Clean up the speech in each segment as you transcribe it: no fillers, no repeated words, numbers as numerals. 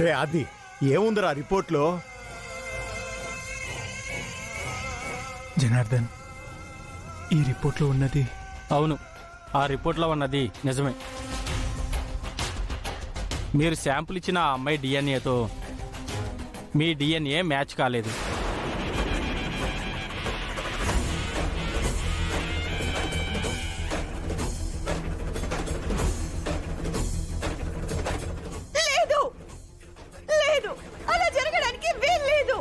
రే అది ఏముందిరా రిపోర్ట్లో? జనార్దన్, ఈ రిపోర్ట్లో ఉన్నది అవును, ఆ రిపోర్ట్లో ఉన్నది నిజమే. మీరు శాంపుల్ ఇచ్చిన ఆ అమ్మాయి డిఎన్ఏతో మీ డిఎన్ఏ మ్యాచ్ కాలేదు. లేదు లేదు, అలా జరగడానికి వీల్లేదు.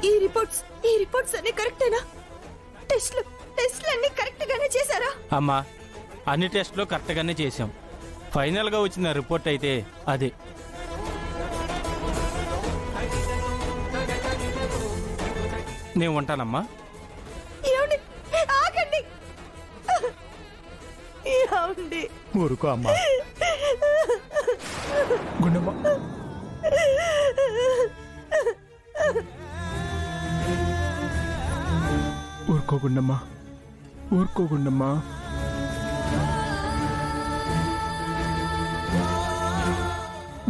ఈ రిపోర్ట్స్ అన్ని కరెక్టేనా? టెస్ట్లు అన్ని కరెక్ట్ గానే చేశారా? అమ్మా, అన్ని టెస్టులు కరెక్ట్గానే చేశాం. ఫైనల్గా వచ్చిన రిపోర్ట్ అయితే అదే. నేను ఉంటానమ్మా. ఏమండి, ఆగండి. ఏమండి? ఊరుకో అమ్మా. గుండమ్మ, ఊరుకో గుండమ్మ, ఊరుకో గుండమ్మ.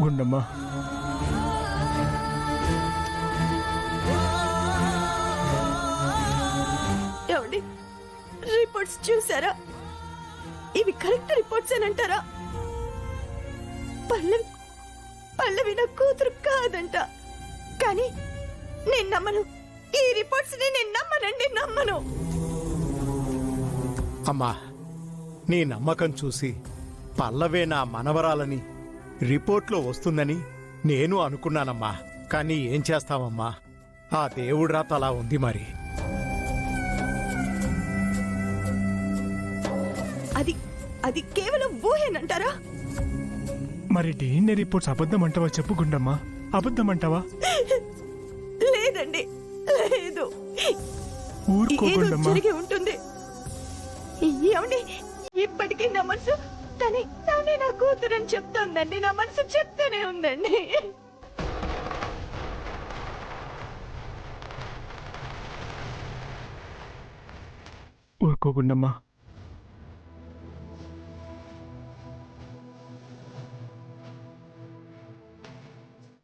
గుండమ్మ, ఏమండి, రిపోర్ట్స్ చూసారా? ఇవి కరెక్ట్ రిపోర్ట్స్ అని అంటారా? పల్లవి నా కూతురు కాదంట. కానీ నేను నమ్మను. ఈ రిపోర్ట్స్ ని నేను నమ్మను. అమ్మా, నీ నమ్మకం చూసి పల్లవే నా మనవరాలని రిపోర్ట్లో వస్తుందని నేను అనుకున్నానమ్మా. కానీ ఏం చేస్తావమ్మా, ఆ దేవుడి రాత అలా ఉంది మరి. అది కేవలం ఊహేనంటారా? మరి డిఎన్ఏ రిపోర్ట్స్ అబద్ధం అంటావా? చెప్పు గుండమ్మ, అబద్ధం అంటావా? లేదండి, లేదు. ఊరుకో ఏదో గుండమ్మ. జరిగి ఉంటుంది. ఏమండి, ఇప్పటికీ నా మనసు తనే నా కూతురని చెప్తోందండి. నా మనసు చెప్తూనే ఉందండి. ఊరుకో గుండమ్మ.